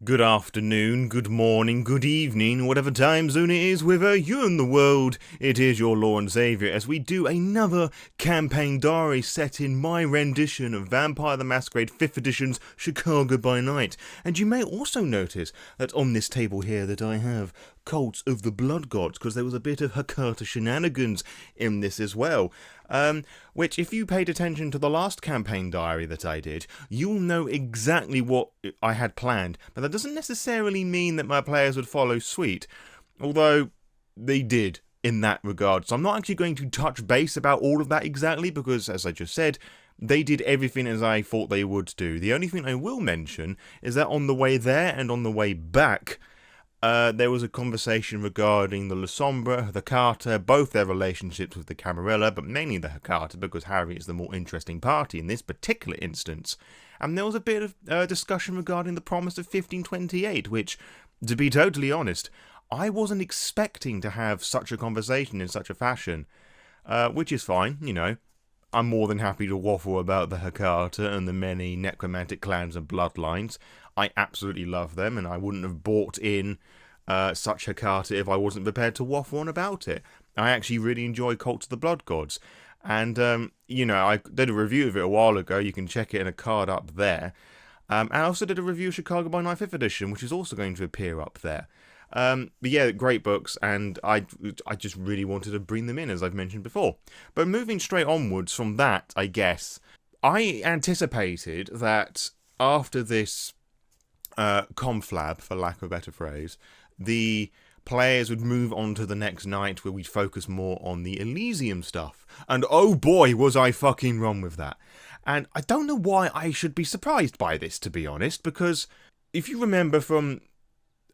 Good afternoon, good morning, good evening, whatever time zone it is whether you're in the world. It is your Lore Saviour as we do another campaign diary set in my rendition of Vampire the Masquerade Fifth Edition's Chicago by Night. And you may also notice that on this table here that I have Cults of the Blood Gods, because there was a bit of Hecata shenanigans in this as well. Which, if you paid attention to the last campaign diary that I did, you'll know exactly what I had planned. But that doesn't necessarily mean that my players would follow suit, although they did in that regard. So I'm not actually going to touch base about all of that exactly, because, as I just said, they did everything as I thought they would do. The only thing I will mention is that on the way there and on the way back, there was a conversation regarding the Lore Saviour, the Hecata, both their relationships with the Camarilla, but mainly the Hecata because Harry is the more interesting party in this particular instance. And there was a bit of discussion regarding the promise of 1528, which, to be totally honest, I wasn't expecting to have such a conversation in such a fashion, which is fine, you know. I'm more than happy to waffle about the Hecata and the many necromantic clans and bloodlines. I absolutely love them, and I wouldn't have bought in such Hecata if I wasn't prepared to waffle on about it. I actually really enjoy Cult of the Blood Gods. And, you know, I did a review of it a while ago. You can check it in a card up there. I also did a review of Chicago by Night 5th Edition, which is also going to appear up there. But yeah, great books, and I just really wanted to bring them in, as I've mentioned before. But moving straight onwards from that, I guess, I anticipated that after this conflab, for lack of a better phrase, the players would move on to the next night where we'd focus more on the Elysium stuff. And oh boy, was I fucking wrong with that. And I don't know why I should be surprised by this, to be honest, because if you remember from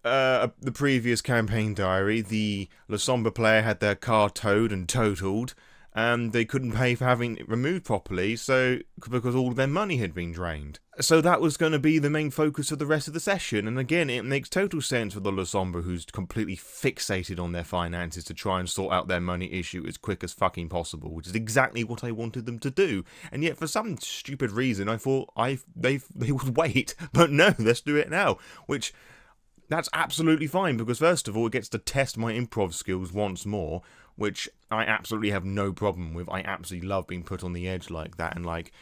the previous campaign diary, the Lore Saviour player had their car towed and totaled, and they couldn't pay for having it removed properly, so because all of their money had been drained. So that was going to be the main focus of the rest of the session, and again, it makes total sense for the Lore Saviour who's completely fixated on their finances to try and sort out their money issue as quick as fucking possible, which is exactly what I wanted them to do. And yet, for some stupid reason, I thought they would wait, but no, let's do it now, which that's absolutely fine, because first of all, it gets to test my improv skills once more, which I absolutely have no problem with. I absolutely love being put on the edge like that and, like,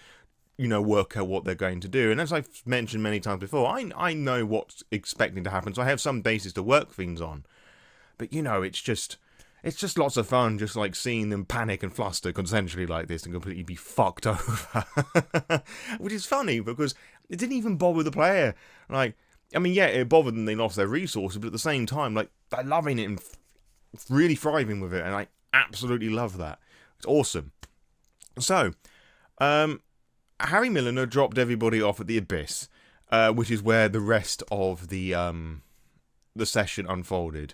you know, work out what they're going to do. And as I've mentioned many times before, I know what's expecting to happen, so I have some basis to work things on. But, you know, it's just lots of fun just, like, seeing them panic and fluster consensually like this and completely be fucked over. Which is funny, because it didn't even bother the player. Like, I mean, yeah, it bothered them they lost their resources, but at the same time, like, they're loving it and really thriving with it, and I absolutely love that. It's awesome. So, Harry Milliner dropped everybody off at the Abyss, which is where the rest of the session unfolded,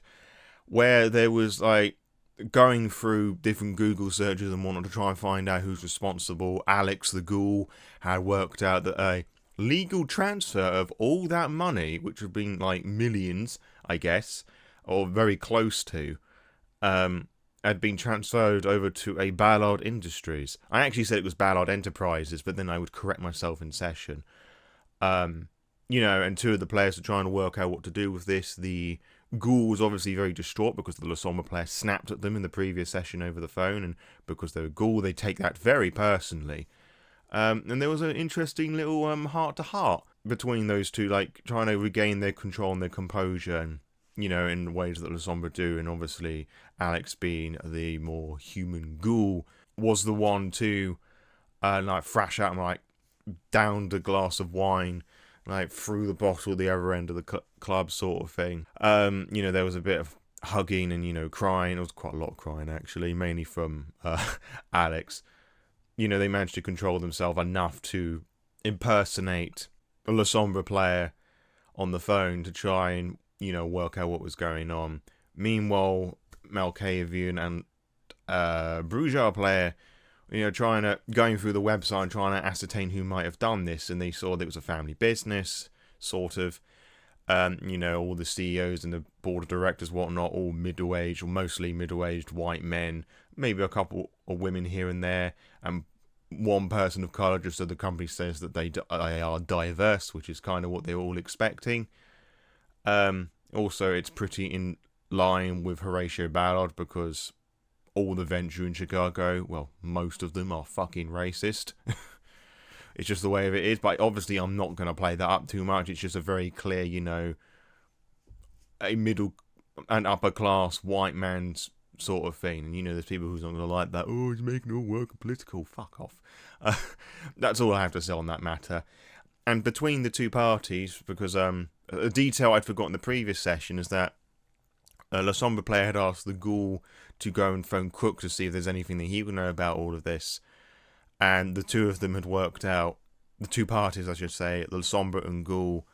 where there was, like, going through different Google searches and whatnot to try and find out who's responsible. Alex the Ghoul had worked out that a legal transfer of all that money, which have been like millions, I guess, or very close to, had been transferred over to a Ballard Industries. I actually said it was Ballard Enterprises, but then I would correct myself in session. You know, and two of the players are trying to work out what to do with this. The Ghoul was obviously very distraught because the Lore Saviour player snapped at them in the previous session over the phone, and because they're a Ghoul, they take that very personally. And there was an interesting little heart-to-heart between those two, like, trying to regain their control and their composure, and, you know, in ways that Lore Saviour do. And obviously, Alex, being the more human Ghoul, was the one to, like, thrash out and, like, downed a glass of wine, like, through the bottle at the other end of the club sort of thing. You know, there was a bit of hugging and, you know, crying. There was quite a lot of crying, actually, mainly from Alex. You know, they managed to control themselves enough to impersonate a Lore Saviour player on the phone to try and, you know, work out what was going on. Meanwhile, Malkavian and Brujah player, you know, going through the website and trying to ascertain who might have done this, and they saw that it was a family business, sort of. You know, all the CEOs and the board of directors, whatnot, all middle-aged, or mostly middle-aged white men, maybe a couple of women here and there, and one person of colour, just so the company says that they are diverse, which is kind of what they were all expecting. Also, it's pretty in line with Horatio Ballard because all the Venture in Chicago, well, most of them are fucking racist. It's just the way of it is. But obviously, I'm not going to play that up too much. It's just a very clear, a middle and upper class white man's sort of thing. And there's people who's not going to like that. Oh, he's making all work political. Fuck off. That's all I have to say on that matter. And between the two parties, because a detail I'd forgotten in the previous session is that Le Sombre player had asked the Ghoul to go and phone Crook to see if there's anything that he would know about all of this. And the two of them had worked out, the two parties, I should say, Le Sombre and Ghoul,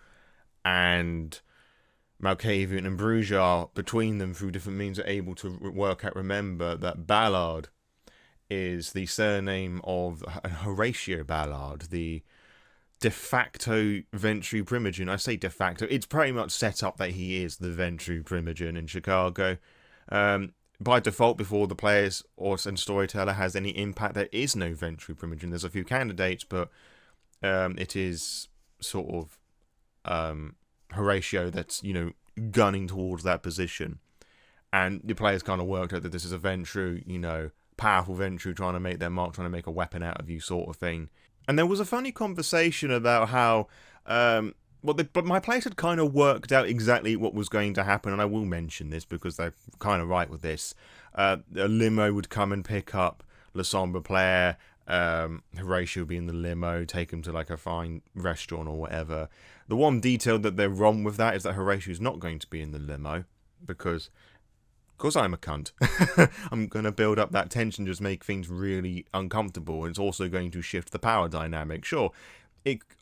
and Malkavian and Brujah, between them through different means, are able to remember that Ballard is the surname of Horatio Ballard, the de facto Ventru Primogen. I say de facto, it's pretty much set up that he is the Ventru Primogen in Chicago. By default, before the players and storyteller has any impact, there is no Ventru Primogen. There's a few candidates, but it is sort of Horatio that's, gunning towards that position. And the players kind of worked out that this is a Ventru, powerful Ventru trying to make their mark, trying to make a weapon out of you sort of thing. And there was a funny conversation about how, but my players had kind of worked out exactly what was going to happen, and I will mention this because they're kind of right with this. A limo would come and pick up Le Sombre player, Horatio would be in the limo, take him to like a fine restaurant or whatever. The one detail that they're wrong with that is that Horatio is not going to be in the limo because I'm a cunt. I'm going to build up that tension, just make things really uncomfortable. It's also going to shift the power dynamic. Sure,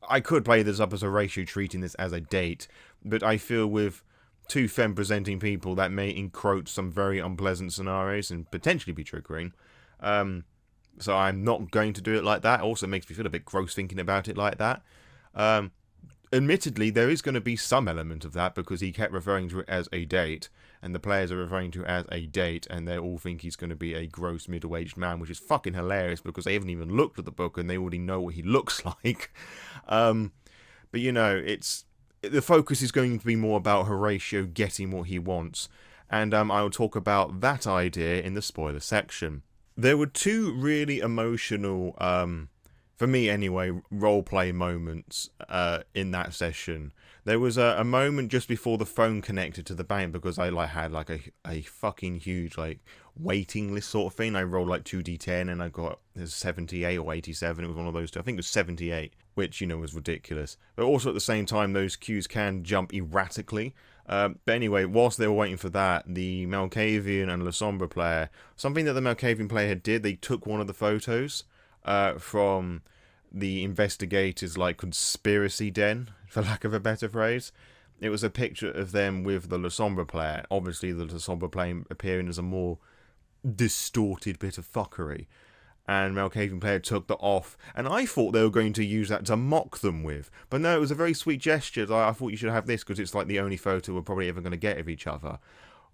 I could play this up as Horatio treating this as a date, but I feel with two femme-presenting people that may encroach some very unpleasant scenarios and potentially be triggering. So I'm not going to do it like that. It also makes me feel a bit gross thinking about it like that. Admittedly, there is going to be some element of that because he kept referring to it as a date, and the players are referring to it as a date, and they all think he's going to be a gross middle-aged man, which is fucking hilarious because they haven't even looked at the book and they already know what he looks like. But it's the focus is going to be more about Horatio getting what he wants, and I will talk about that idea in the spoiler section. There were two really emotional, for me anyway, roleplay moments in that session. There was a moment just before the phone connected to the bank because I had a fucking huge waiting list sort of thing. I rolled 2d10 and I got 78 or 87. It was one of those two. I think it was 78, which was ridiculous. But also at the same time, those queues can jump erratically. But anyway, whilst they were waiting for that, the Malkavian and Le Sombre player, something that the Malkavian player did, they took one of the photos from the investigators' conspiracy den, for lack of a better phrase. It was a picture of them with the Le Sombre player. Obviously, the Le Sombre player appearing as a more distorted bit of fuckery. And Malkavian player took that off, and I thought they were going to use that to mock them with. But no, it was a very sweet gesture. I thought you should have this because it's the only photo we're probably ever going to get of each other,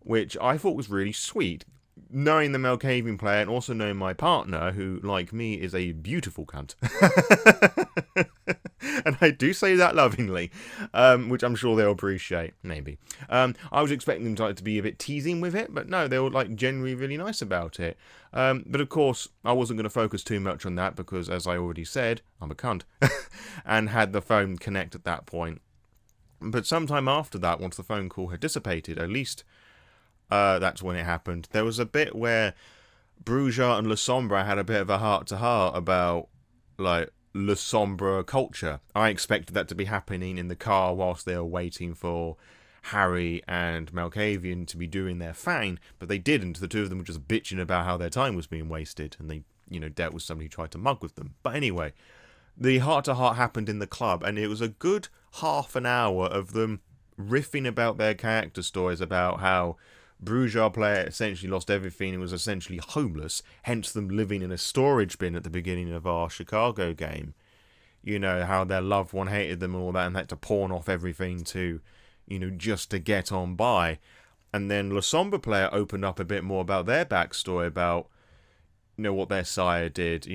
which I thought was really sweet. Knowing the Malkavian player and also knowing my partner, who, like me, is a beautiful cunt. And I do say that lovingly, which I'm sure they'll appreciate, maybe. I was expecting them to be a bit teasing with it, but no, they were generally really nice about it. But of course, I wasn't going to focus too much on that because, as I already said, I'm a cunt. And had the phone connect at that point. But sometime after that, once the phone call had dissipated, at least that's when it happened. There was a bit where Brujah and Le Sombre had a bit of a heart-to-heart about, Le Sombre culture. I expected that to be happening in the car whilst they were waiting for Harry and Malkavian to be doing their thing, but they didn't. The two of them were just bitching about how their time was being wasted, and they, dealt with somebody who tried to mug with them. But anyway, the heart-to-heart happened in the club, and it was a good half an hour of them riffing about their character stories about how Brujah player essentially lost everything and was essentially homeless, hence them living in a storage bin at the beginning of our Chicago game. How their loved one hated them and all that and had to pawn off everything to, just to get on by. And then Le Sombre player opened up a bit more about their backstory, about, what their sire did,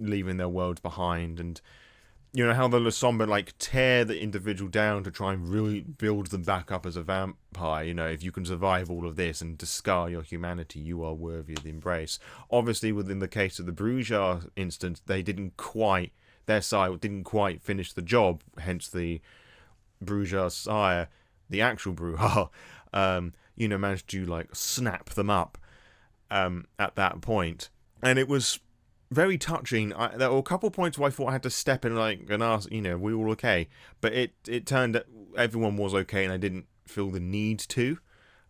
leaving their world behind. And you know, how the Lore Saviour, like, tear the individual down to try and really build them back up as a vampire. You know, if you can survive all of this and discard your humanity, you are worthy of the embrace. Obviously, within the case of the Brujah instance, their sire didn't quite finish the job, hence the Brujah sire, the actual Brujah, you know, managed to, like, snap them up at that point. And it was very touching. There were a couple of points where I thought I had to step in and ask, you know, we all okay? But it turned out everyone was okay, and I didn't feel the need to,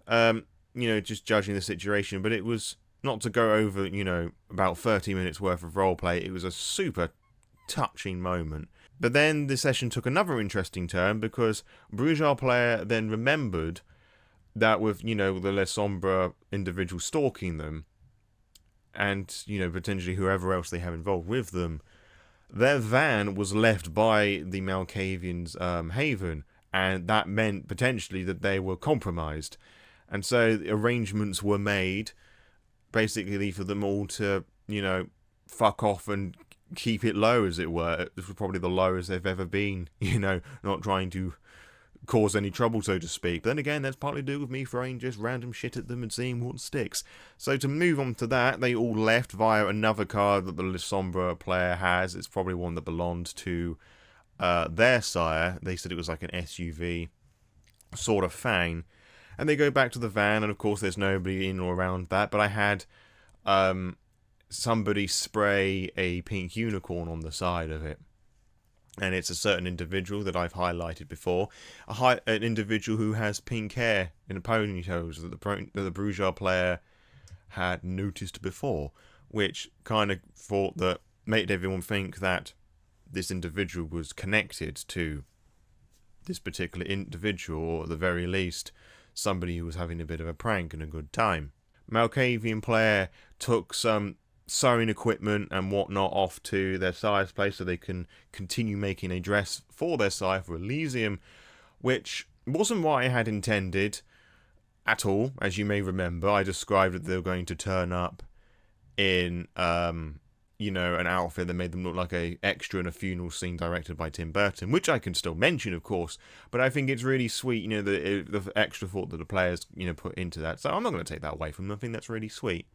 you know, just judging the situation. But it was, not to go over, you know, about 30 minutes worth of roleplay, it was a super touching moment. But then the session took another interesting turn, because Brujah player then remembered that with, you know, the Lore Saviour individual stalking them, and, you know, potentially whoever else they have involved with them, their van was left by the Malkavians' haven, and that meant potentially that they were compromised. And so arrangements were made, basically, for them all to, you know, fuck off and keep it low, as it were. This was probably the lowest they've ever been, you know, not trying to cause any trouble, so to speak. But then again, that's partly to do with me throwing just random shit at them and seeing what sticks. So to move on to that, they all left via another car that the Lore Saviour player has. It's probably one that belonged to their sire. They said it was like an SUV sort of thing. And they go back to the van, and of course there's nobody in or around that. But I had somebody spray a pink unicorn on the side of it. And it's a certain individual that I've highlighted before. An individual who has pink hair in ponytails that the Brujah player had noticed before. Which kind of thought that, made everyone think that this individual was connected to this particular individual, or at the very least, somebody who was having a bit of a prank and a good time. Malkavian player took some sewing equipment and whatnot off to their sire's place so they can continue making a dress for their sire for Elysium, which wasn't what I had intended at all. As you may remember, I described that they were going to turn up in, you know, an outfit that made them look like a extra in a funeral scene directed by Tim Burton, which I can still mention, of course, but I think it's really sweet, you know, the extra thought that the players, you know, put into that. So I'm not going to take that away from them. I think that's really sweet.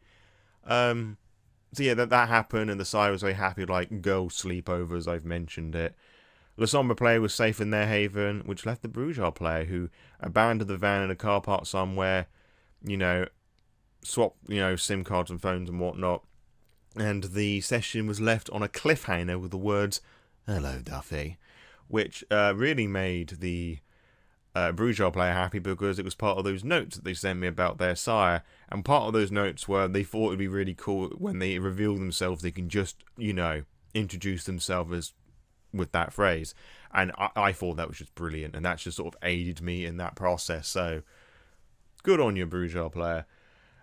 So yeah, that happened, and the sire was very happy, like girl sleepovers, I've mentioned it. Lore Saviour player was safe in their haven, which left the Brujah player, who abandoned the van in a car park somewhere, you know, swapped, you know, SIM cards and phones and whatnot, and the session was left on a cliffhanger with the words, "Hello, Duffy," which really made the Brujah player happy, because it was part of those notes that they sent me about their sire, and part of those notes were they thought it would be really cool when they reveal themselves, they can just, you know, introduce themselves as with that phrase, and I thought that was just brilliant, and that's just sort of aided me in that process. So good on you, Brujah player,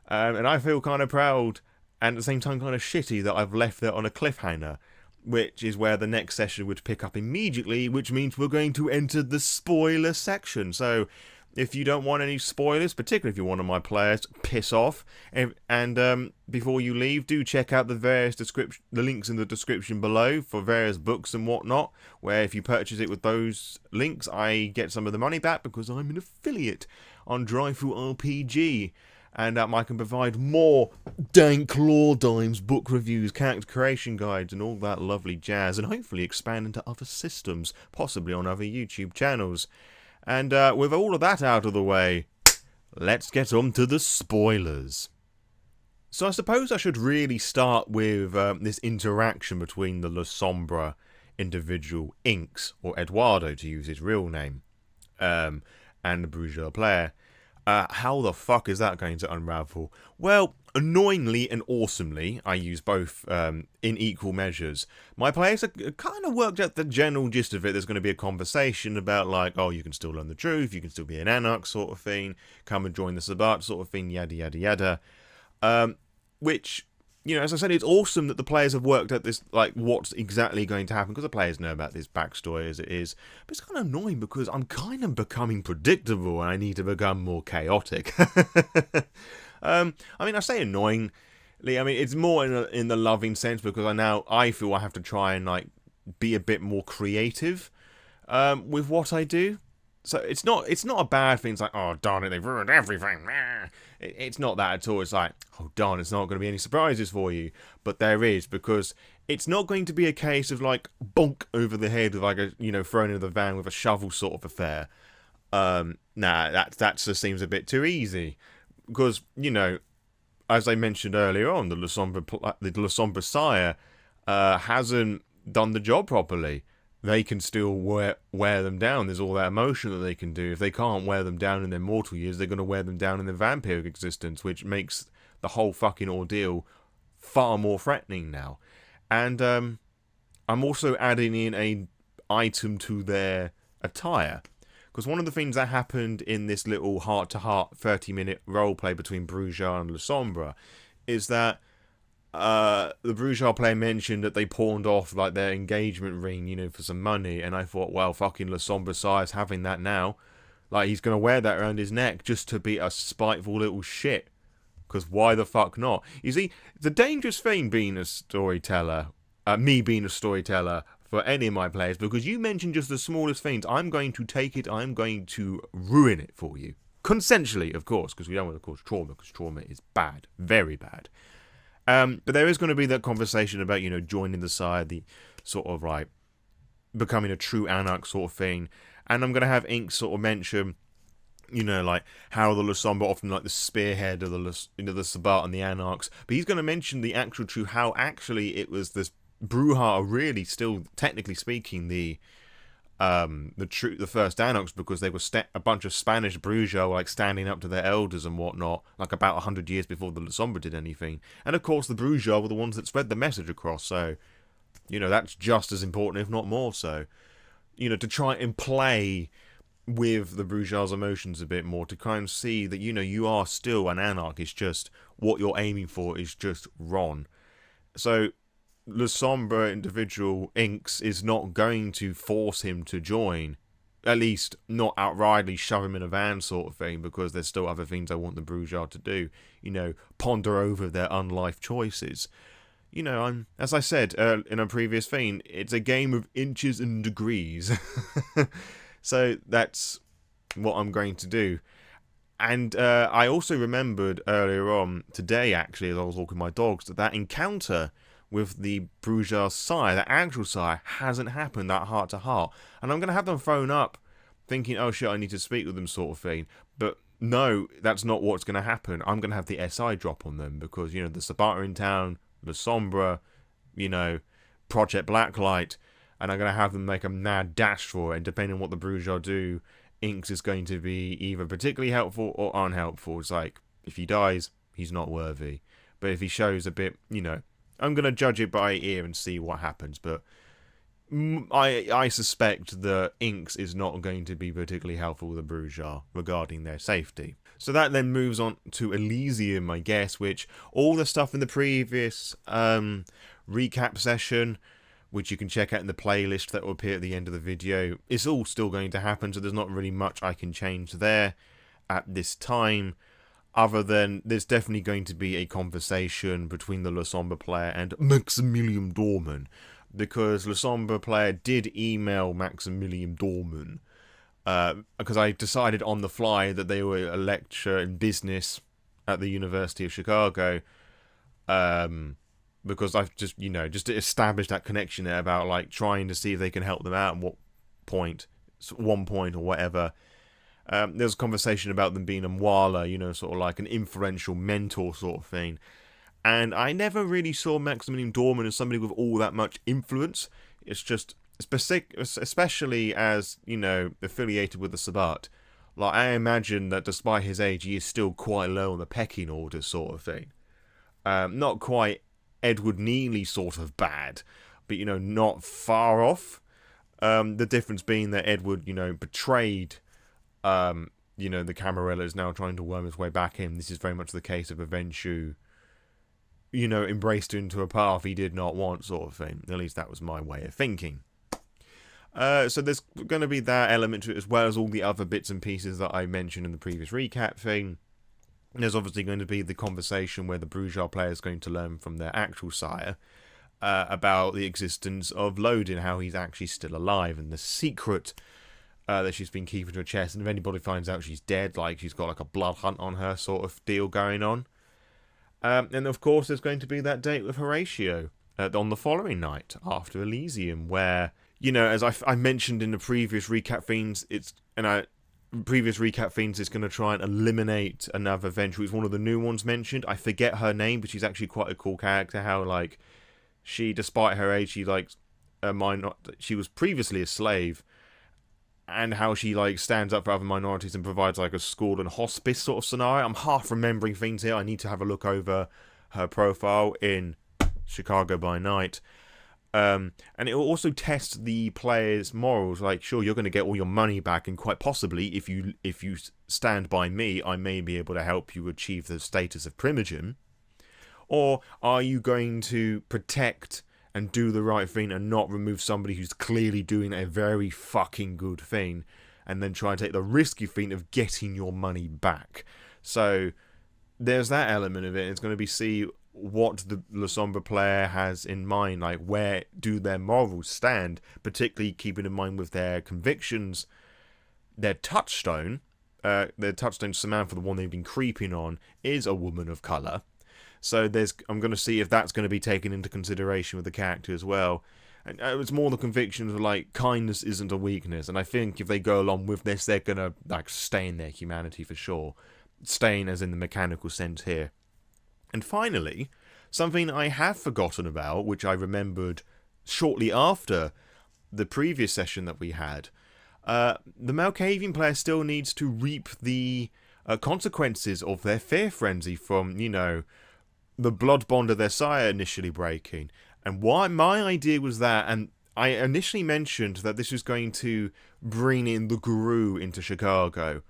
and I feel kind of proud and at the same time kind of shitty that I've left it on a cliffhanger, which is where the next session would pick up immediately, which means we're going to enter the spoiler section. So if you don't want any spoilers, particularly if you're one of my players, piss off. And before you leave, do check out the links in the description below for various books and whatnot, where if you purchase it with those links, I get some of the money back because I'm an affiliate on DriveThruRPG. And I can provide more dank lore dimes, book reviews, character creation guides, and all that lovely jazz, and hopefully expand into other systems, possibly on other YouTube channels. And with all of that out of the way, let's get on to the spoilers. So I suppose I should really start with this interaction between the Lore Saviour individual, Inks, or Eduardo to use his real name, and the Brujah player. How the fuck is that going to unravel? Well, annoyingly and awesomely, I use both in equal measures. My players are kind of worked out the general gist of it. There's going to be a conversation about, like, oh, you can still learn the truth, you can still be an anarch sort of thing, come and join the Sabbat sort of thing, yada yada yada. Which, you know, as I said, it's awesome that the players have worked out this, like, what's exactly going to happen, because the players know about this backstory as it is. But it's kind of annoying because I'm kind of becoming predictable and I need to become more chaotic. I mean, I say annoyingly, I mean, it's more in the loving sense, because I feel I have to try and, like, be a bit more creative with what I do. So it's not a bad thing. It's like, oh darn it, they've ruined everything. It's not that at all. It's like, oh darn, it's not going to be any surprises for you. But there is, because it's not going to be a case of like bonk over the head with like a, you know, thrown into the van with a shovel sort of affair. Nah, that just seems a bit too easy. Because, you know, as I mentioned earlier on, the Lore Saviour Sire hasn't done the job properly. They can still wear them down. There's all that emotion that they can do. If they can't wear them down in their mortal years, they're going to wear them down in their vampiric existence, which makes the whole fucking ordeal far more threatening now. And I'm also adding in a item to their attire. Because one of the things that happened in this little heart-to-heart 30-minute roleplay between Brujah and Lore Saviour is that the Brujah player mentioned that they pawned off like their engagement ring, you know, for some money, and I thought, well, fucking Lore Saviour Sire's having that now. Like, he's gonna wear that around his neck just to be a spiteful little shit. Because why the fuck not? You see, the dangerous thing being a storyteller, me being a storyteller for any of my players, because you mentioned just the smallest things, I'm going to take it, I'm going to ruin it for you. Consensually, of course, because we don't want to cause trauma, because trauma is bad, very bad. But there is going to be that conversation about, you know, joining the side, the sort of like becoming a true anarch sort of thing. And I'm going to have Ink sort of mention, you know, like how the Lore Saviour often like the spearhead of the Sabbat and the anarchs. But he's going to mention the actual true, how actually it was this Brujah are really still, technically speaking, the first anarchs, because they were a bunch of Spanish Brujah like standing up to their elders and whatnot, like about 100 years before the Lore Saviour did anything. And of course the Brujah were the ones that spread the message across, so, you know, that's just as important, if not more so. You know, to try and play with the Brujah's emotions a bit more, to kind of see that, you know, you are still an anarch, it's just what you're aiming for is just wrong. So Lore Saviour individual Inks is not going to force him to join, at least not outrightly shove him in a van sort of thing, because there's still other things I want the Brujah to do, you know, ponder over their unlife choices. You know, as I said in a previous thing, it's a game of inches and degrees. So that's what I'm going to do. And I also remembered earlier on today, actually, as I was walking my dogs, that encounter with the Brujah Sire, the actual Sire, hasn't happened, that heart-to-heart. And I'm going to have them phone up, thinking, oh shit, I need to speak with them sort of thing. But no, that's not what's going to happen. I'm going to have the SI drop on them, because, you know, the Sabbat are in town, Lore Saviour, you know, Project Blacklight, and I'm going to have them make a mad dash for it, and depending on what the Brujah do, Inks is going to be either particularly helpful or unhelpful. It's like, if he dies, he's not worthy. But if he shows a bit, you know, I'm going to judge it by ear and see what happens, but I suspect that Inks is not going to be particularly helpful with the Brujah regarding their safety. So that then moves on to Elysium, I guess, which all the stuff in the previous recap session, which you can check out in the playlist that will appear at the end of the video, is all still going to happen, so there's not really much I can change there at this time. Other than there's definitely going to be a conversation between the Lore Saviour player and Maximilian Dorman, because Lore Saviour player did email Maximilian Dorman, because I decided on the fly that they were a lecturer in business at the University of Chicago, because I've just, you know, just established that connection there about like trying to see if they can help them out at one point or whatever. There's a conversation about them being a Mwala, you know, sort of like an inferential mentor sort of thing. And I never really saw Maximilian Dorman as somebody with all that much influence. It's just, especially as, you know, affiliated with the Sabbat. Like, I imagine that despite his age, he is still quite low on the pecking order sort of thing. Not quite Edward Neely sort of bad, but, you know, not far off. The difference being that Edward, you know, betrayed you know, the Camarilla is now trying to worm his way back in. This is very much the case of Aventu, you know, embraced into a path he did not want sort of thing. At least that was my way of thinking. So there's going to be that element to it, as well as all the other bits and pieces that I mentioned in the previous recap thing. There's obviously going to be the conversation where the Brujah player is going to learn from their actual sire. about the existence of Lodin, how he's actually still alive, and the secret that she's been keeping to her chest. And if anybody finds out she's dead, like she's got like a blood hunt on her sort of deal going on. And of course, there's going to be that date with Horatio on the following night after Elysium, where, you know, as I mentioned in the previous recap themes, it's going to try and eliminate another venture. It's one of the new ones mentioned. I forget her name, but she's actually quite a cool character. How, like, she, despite her age, she she was previously a slave, and how she, like, stands up for other minorities and provides, like, a school and hospice sort of scenario. I'm half remembering things here. I need to have a look over her profile in Chicago by Night. And it will also test the player's morals. Like, sure, you're going to get all your money back, and quite possibly, if you stand by me, I may be able to help you achieve the status of primogen. Or are you going to protect and do the right thing and not remove somebody who's clearly doing a very fucking good thing, and then try and take the risky thing of getting your money back? So there's that element of it. It's going to be see what the La Sombra player has in mind, like where do their morals stand, particularly keeping in mind with their convictions. Their touchstone Samantha, the one they've been creeping on, is a woman of colour. So I'm going to see if that's going to be taken into consideration with the character as well. And it's more the conviction of, like, kindness isn't a weakness. And I think if they go along with this, they're going to, like, stain their humanity for sure. Stain as in the mechanical sense here. And finally, something I have forgotten about, which I remembered shortly after the previous session that we had. The Malkavian player still needs to reap the consequences of their fear frenzy from, you know, the blood bond of their sire initially breaking. And why my idea was that, and I initially mentioned that this was going to bring in the Guru into Chicago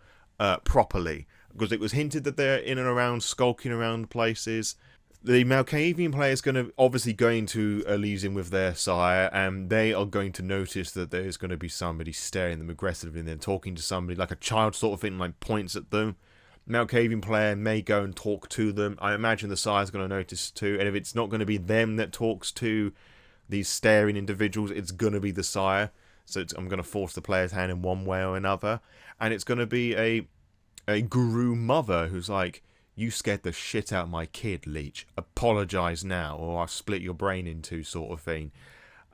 properly, because it was hinted that they're in and around, skulking around places. The Malkavian player is obviously going to Elysium with their sire, and they are going to notice that there's going to be somebody staring at them aggressively, and they're talking to somebody like a child sort of thing, like points at them. Malkavian player may go and talk to them. I imagine the sire's going to notice too, and if it's not going to be them that talks to these staring individuals, it's going to be the sire. So I'm going to force the player's hand in one way or another, and it's going to be a guru mother who's like, you scared the shit out of my kid, Leech. Apologise now, or I'll split your brain in two, sort of thing.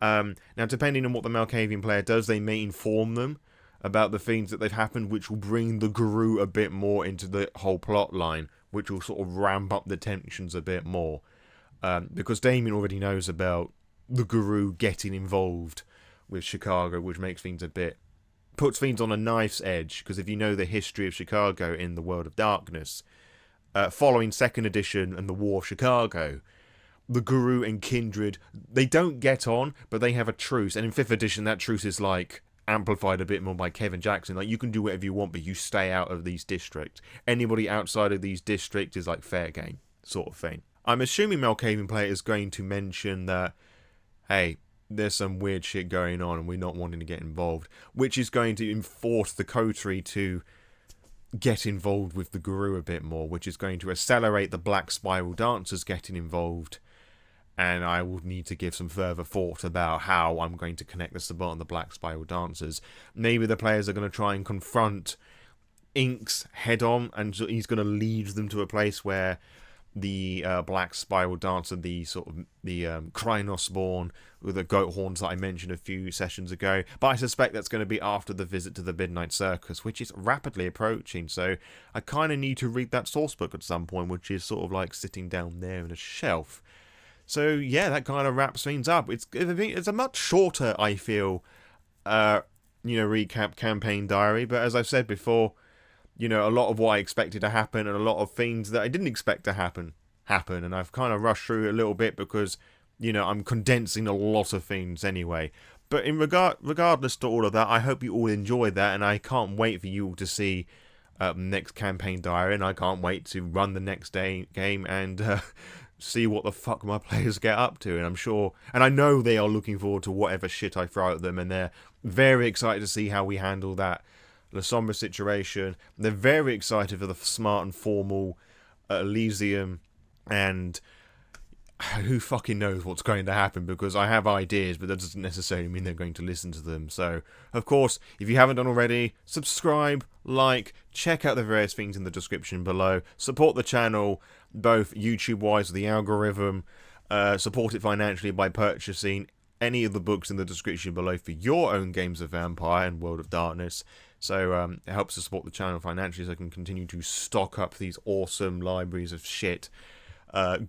Now, depending on what the Malkavian player does, they may inform them about the things that they've happened, which will bring the Guru a bit more into the whole plot line, which will sort of ramp up the tensions a bit more. Because Damien already knows about the Guru getting involved with Chicago, which makes things puts things on a knife's edge, because if you know the history of Chicago in the World of Darkness, following 2nd edition and the War of Chicago, the Guru and Kindred, they don't get on, but they have a truce, and in 5th edition that truce is like amplified a bit more by Kevin Jackson. Like, you can do whatever you want, but you stay out of these districts. Anybody outside of these districts is like fair game, sort of thing. I'm assuming Malkavian player is going to mention that, hey, there's some weird shit going on and we're not wanting to get involved, which is going to enforce the coterie to get involved with the Guru a bit more, which is going to accelerate the Black Spiral dancers getting involved. And I will need to give some further thought about how I'm going to connect the Sabbat and the Black Spiral dancers. Maybe the players are going to try and confront Inks head on, and so he's going to lead them to a place where the Black Spiral dancer, the Krynos born with the goat horns that I mentioned a few sessions ago. But I suspect that's going to be after the visit to the Midnight Circus, which is rapidly approaching. So I kind of need to read that source book at some point, which is sort of like sitting down there in a shelf. So yeah, that kind of wraps things up. It's a much shorter, I feel, recap campaign diary. But as I've said before, a lot of what I expected to happen and a lot of things that I didn't expect to happen. And I've kind of rushed through a little bit because, I'm condensing a lot of things anyway. But regardless to all of that, I hope you all enjoyed that, and I can't wait for you all to see next campaign diary, and I can't wait to run the next game and see what the fuck my players get up to. And I'm sure, and I know they are looking forward to whatever shit I throw at them, and they're very excited to see how we handle that La Sombra situation. They're very excited for the smart and formal Elysium, and who fucking knows what's going to happen, because I have ideas, but that doesn't necessarily mean they're going to listen to them. So, of course, if you haven't done already, subscribe, like, check out the various things in the description below, support the channel, both YouTube-wise with the algorithm, support it financially by purchasing any of the books in the description below for your own games of Vampire and World of Darkness. So it helps to support the channel financially so I can continue to stock up these awesome libraries of shit.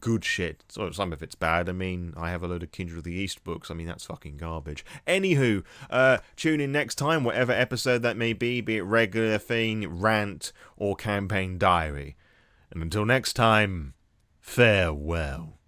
Good shit. So some of it's bad. I mean, I have a load of Kindred of the East books. I mean, that's fucking garbage. Anywho, tune in next time, whatever episode that may be it regular thing, rant, or campaign diary. And until next time, farewell.